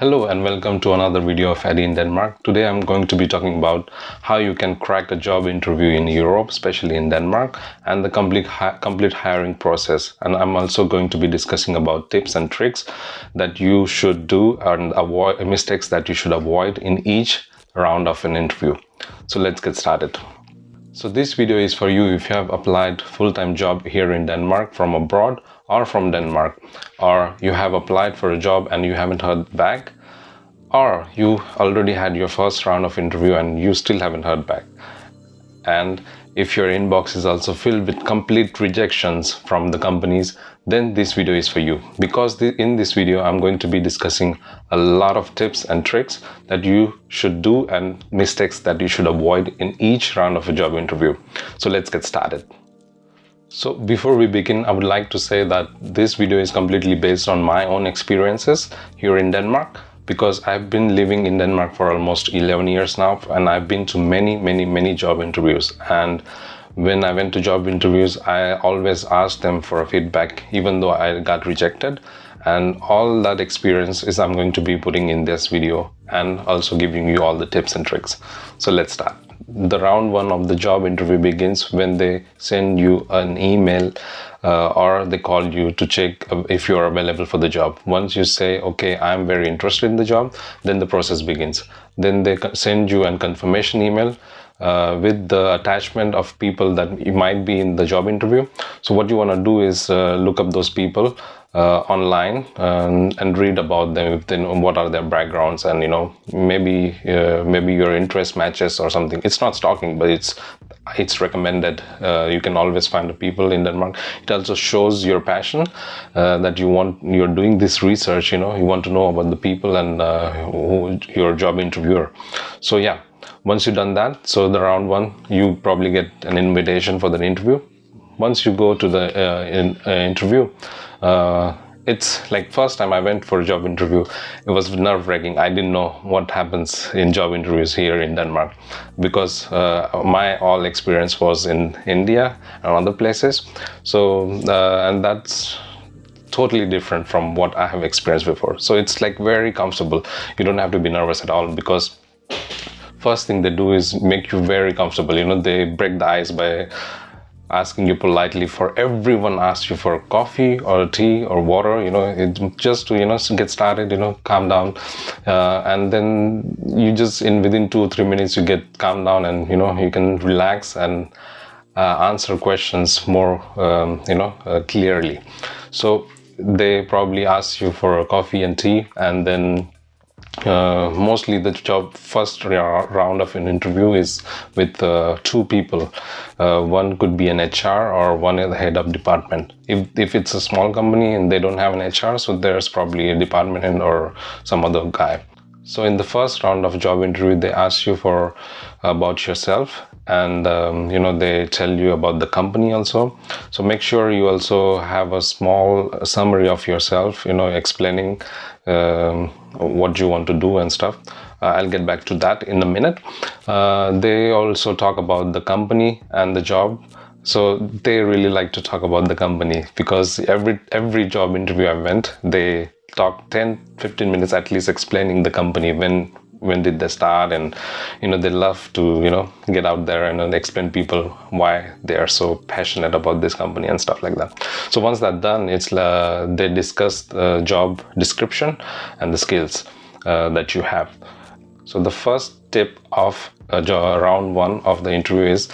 Hello and welcome to another video of Eddie in Denmark. Today I'm going to be talking about how you can crack a job interview in Europe, especially in Denmark, and the complete hiring process. And I'm also going to be discussing about tips and tricks that you should do and avoid mistakes that you should avoid in each round of an interview. So let's get started. So this video is for you if you have applied full-time job here in Denmark from abroad or from Denmark, or you have applied for a job and you haven't heard back, or you already had your first round of interview and you still haven't heard back. And if your inbox is also filled with complete rejections from the companies, then this video is for you, because in this video I'm going to be discussing a lot of tips and tricks that you should do and mistakes that you should avoid in each round of a job interview. So let's get started. So before we begin, I would like to say that this video is completely based on my own experiences here in Denmark, because I've been living in Denmark for almost 11 years now, and I've been to many job interviews. And when I went to job interviews, I always asked them for a feedback, even though I got rejected. And all that experience is I'm going to be putting in this video and also giving you all the tips and tricks. So let's start. The round one of the job interview begins when they send you an email or they call you to check if you're available for the job. Once you say, okay, I'm very interested in the job, then the process begins. Then they send you a confirmation email with the attachment of people that you might be in the job interview. So what you want to do is look up those people online and read about them, if they know what are their backgrounds, and maybe your interest matches or something. It's not stalking, but it's recommended. You can always find the people in Denmark. It also shows your passion, that you're doing this research, you want to know about the people and your job interviewer. So yeah, once you've done that, so the round one, you probably get an invitation for the interview. Once you go to the interview, it's like first time I went for a job interview, it was nerve-wracking. I didn't know what happens in job interviews here in Denmark, because my all experience was in India and other places. So and that's totally different from what I have experienced before. So it's like very comfortable. You don't have to be nervous at all, because first thing they do is make you very comfortable. They break the ice by asking you politely for everyone asks you for coffee or tea or water, just to, get started, calm down. And then you just within 2 or 3 minutes, you get calmed down and, you can relax and answer questions more, clearly. So they probably ask you for a coffee and tea, and then mostly the job first round of an interview is with 2 people. One could be an HR or one is the head of department. If it's a small company and they don't have an HR, so there's probably a department head or some other guy. So in the first round of job interview, they ask you for about yourself, and they tell you about the company also. So make sure you also have a small summary of yourself, explaining what you want to do and stuff. I'll get back to that in a minute. They also talk about the company and the job. So they really like to talk about the company, because every job interview I went, they talk 10-15 minutes at least explaining the company, when did they start, and they love to get out there and explain people why they are so passionate about this company and stuff like that. So once that's done, it's they discuss the job description and the skills that you have. So the first tip of round one of the interview is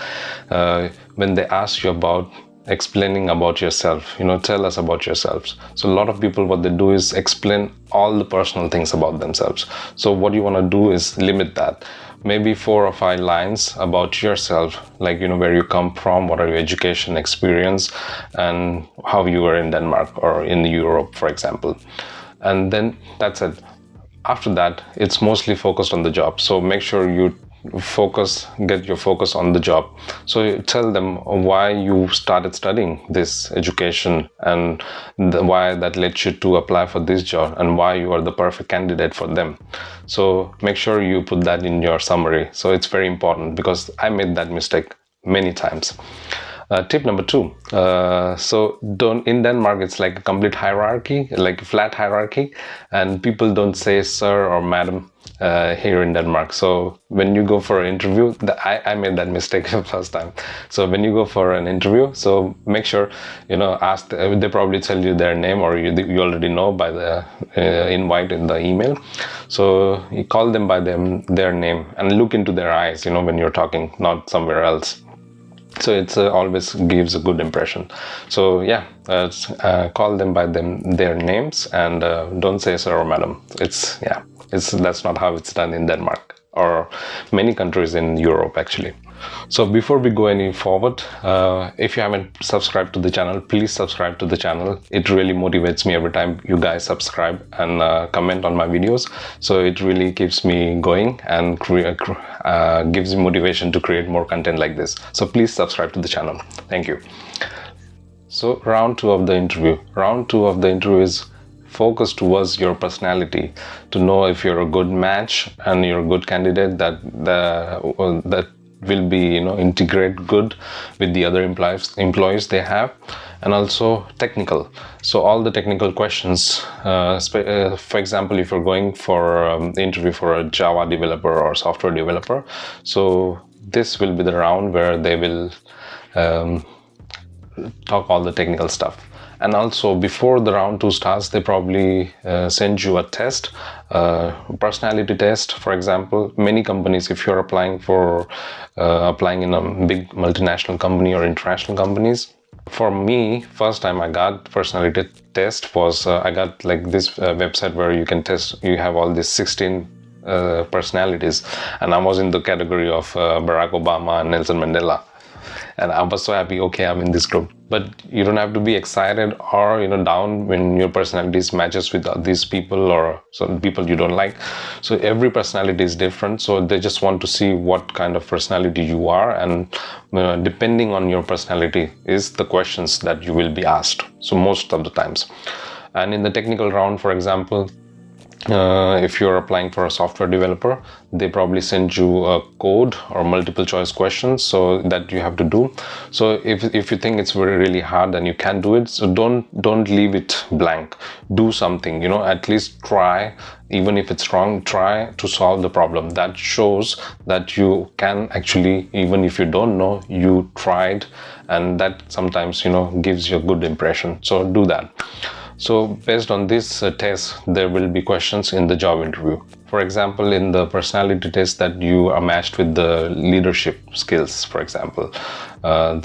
when they ask you about explaining about yourself, tell us about yourselves. So a lot of people, what they do is explain all the personal things about themselves. So what you want to do is limit that. Maybe 4 or 5 lines about yourself, like, where you come from, what are your education experience, and how you were in Denmark or in Europe, for example. And then that's it. After that, it's mostly focused on the job. So make sure you get your focus on the job. So you tell them why you started studying this education, and why that led you to apply for this job, and why you are the perfect candidate for them. So make sure you put that in your summary. So it's very important, because I made that mistake many times. Tip number two. So don't in Denmark it's like a complete hierarchy, like a flat hierarchy, and people don't say sir or madam here in Denmark. So when you go for an interview, I made that mistake the first time. So when you go for an interview, so make sure ask. They probably tell you their name, or you already know by the invite in the email. So you call them by their name and look into their eyes. When you're talking, not somewhere else. So it's always gives a good impression. So yeah, call them by their names, and don't say sir or madam. That's not how it's done in Denmark or many countries in Europe actually. So before we go any forward, if you haven't subscribed to the channel, please subscribe to the channel. It really motivates me every time you guys subscribe and comment on my videos. So it really keeps me going and gives me motivation to create more content like this. So please subscribe to the channel. Thank you. So round two of the interview. Round two of the interview is focus towards your personality, to know if you're a good match and you're a good candidate that will be integrate good with the other employees they have. And also technical, so all the technical questions, for example, if you're going for the interview for a Java developer or software developer, so this will be the round where they will talk all the technical stuff. And also before the round two starts, they probably send you a test, personality test. For example, many companies, if you're applying in a big multinational company or international companies. For me, first time I got personality test was I got like this website where you can test. You have all these 16 personalities, and I was in the category of Barack Obama and Nelson Mandela. And I was so happy, okay, I'm in this group. But you don't have to be excited or down when your personalities matches with these people or some people you don't like. So every personality is different. So they just want to see what kind of personality you are, and depending on your personality is the questions that you will be asked. So most of the times. And in the technical round, for example, if you're applying for a software developer, they probably send you a code or multiple choice questions so that you have to do. So if you think it's really hard and you can't do it, so don't leave it blank. Do something, at least try. Even if it's wrong, try to solve the problem. That shows that you can actually, even if you don't know, you tried, and that sometimes gives you a good impression. So do that. So based on this test, there will be questions in the job interview. For example, in the personality test, that you are matched with the leadership skills, for example.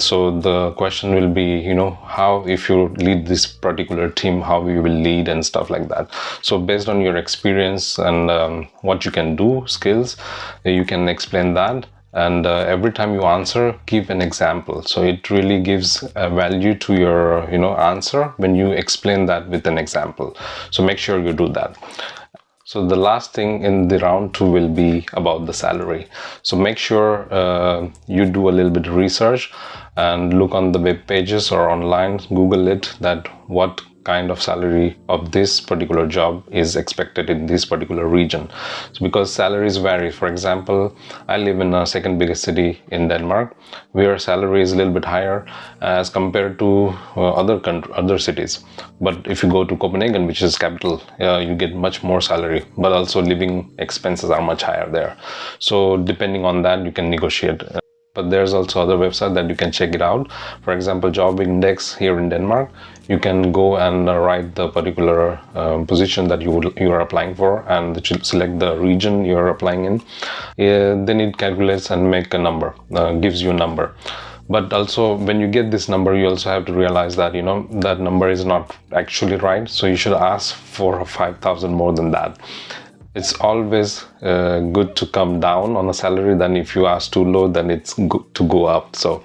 So the question will be, how, if you lead this particular team, how you will lead and stuff like that. So based on your experience and what you can do, skills, you can explain that. And every time you answer, give an example. So it really gives a value to your answer when you explain that with an example. So make sure you do that. So the last thing in the round two will be about the salary. So make sure you do a little bit of research and look on the web pages or online, Google it, that what kind of salary of this particular job is expected in this particular region. So because salaries vary. For example, I live in a second biggest city in Denmark, where salary is a little bit higher as compared to other cities. But if you go to Copenhagen, which is capital, you get much more salary, but also living expenses are much higher there. So depending on that, you can negotiate. But there's also other website that you can check it out. For example, Job Index here in Denmark, you can go and write the particular position that you are applying for, and select the region you're applying in. Then it calculates and make a number, gives you a number. But also when you get this number, you also have to realize that that number is not actually right. So you should ask for 5,000 more than that. It's always good to come down on a salary than if you ask too low, then it's good to go up. So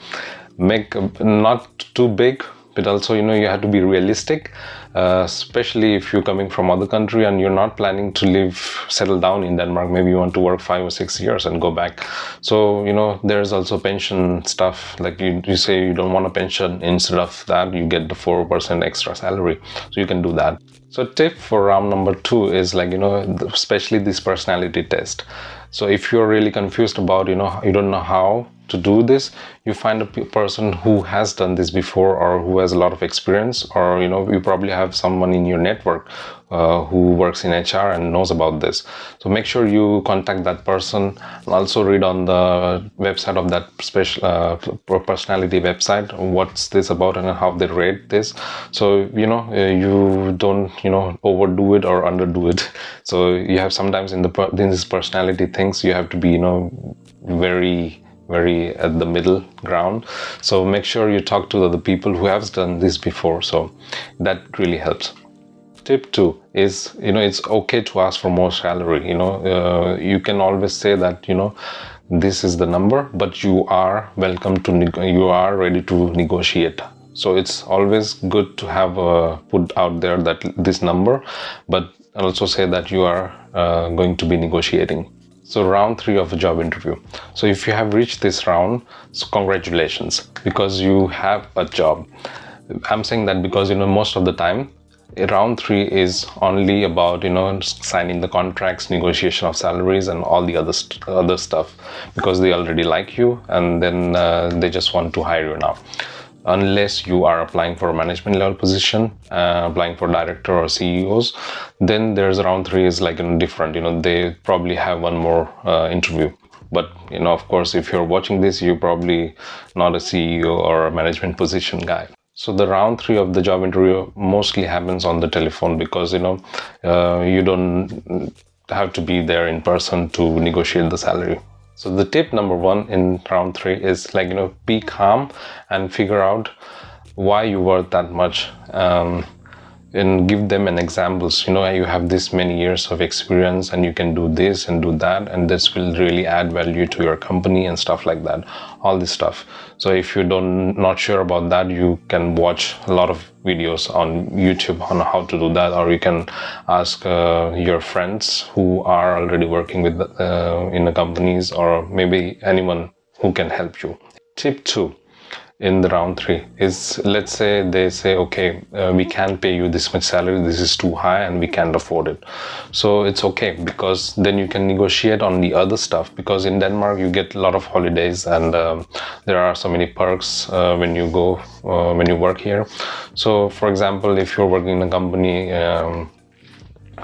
make not too big, but also you have to be realistic, especially if you're coming from other country and you're not planning to settle down in Denmark. Maybe you want to work 5 or 6 years and go back. So there's also pension stuff, like you say you don't want a pension, instead of that you get the 4% extra salary, so you can do that. So tip for round number 2 is especially this personality test. So if you're really confused about, you don't know how to do this, you find a person who has done this before, or who has a lot of experience, or you probably have someone in your network who works in HR and knows about this. So make sure you contact that person, and also read on the website of that special personality website what's this about and how they rate this. So you don't overdo it or underdo it. So you have sometimes in this personality things, you have to be very at the middle ground. So make sure you talk to the people who have done this before, so that really helps. Tip 2 is, it's okay to ask for more salary. You can always say that this is the number, but you are welcome to you are ready to negotiate. So it's always good to have put out there that this number, but also say that you are going to be negotiating. So round 3 of a job interview. So if you have reached this round, so congratulations, because you have a job. I'm saying that because most of the time round 3 is only about signing the contracts, negotiation of salaries, and all the other stuff, because they already like you, and then they just want to hire you now. Unless you are applying for a management level position, applying for director or CEOs, then there's round 3 is like different. They probably have one more interview. But of course, if you're watching this, you're probably not a CEO or a management position guy. So the round 3 of the job interview mostly happens on the telephone, because you don't have to be there in person to negotiate the salary. So the tip number 1 in round 3 is be calm and figure out why you worth that much, and give them an examples. You have this many years of experience, and you can do this and do that, and this will really add value to your company and stuff like that, all this stuff. So if you not sure about that, you can watch a lot of videos on YouTube on how to do that, or you can ask your friends who are already working with in the companies, or maybe anyone who can help you. Tip 2 in the round 3 is, let's say they say, okay, we can't pay you this much salary, this is too high and we can't afford it. So it's okay, because then you can negotiate on the other stuff, because in Denmark you get a lot of holidays, and there are so many perks when you work here. So for example, if you're working in a company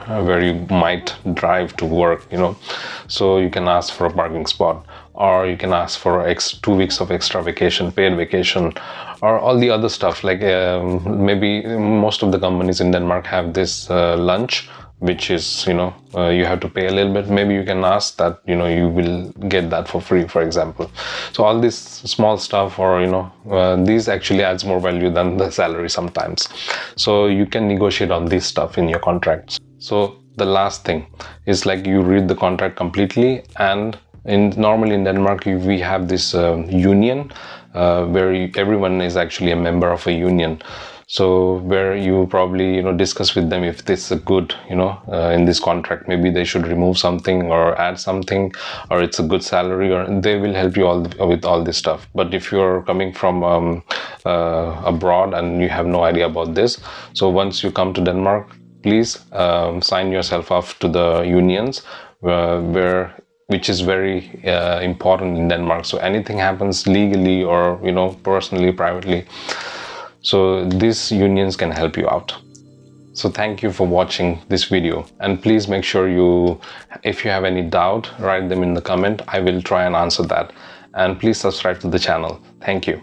where you might drive to work, so you can ask for a parking spot, or you can ask for 2 weeks of extra vacation, paid vacation, or all the other stuff. Like maybe most of the companies in Denmark have this lunch, which is you have to pay a little bit. Maybe you can ask that you will get that for free, for example. So all this small stuff, or these actually adds more value than the salary sometimes. So you can negotiate on this stuff in your contracts. So the last thing is, you read the contract completely, and normally in Denmark we have this union where everyone is actually a member of a union. So where you probably discuss with them if this is good in this contract, maybe they should remove something or add something, or it's a good salary, or they will help you with all this stuff. But if you're coming from abroad and you have no idea about this, so once you come to Denmark, please sign yourself off to the unions, which is very important in Denmark. So anything happens legally or personally, privately, so these unions can help you out. So thank you for watching this video, and please make sure if you have any doubt, write them in the comment. I will try and answer that, and please subscribe to the channel. Thank you.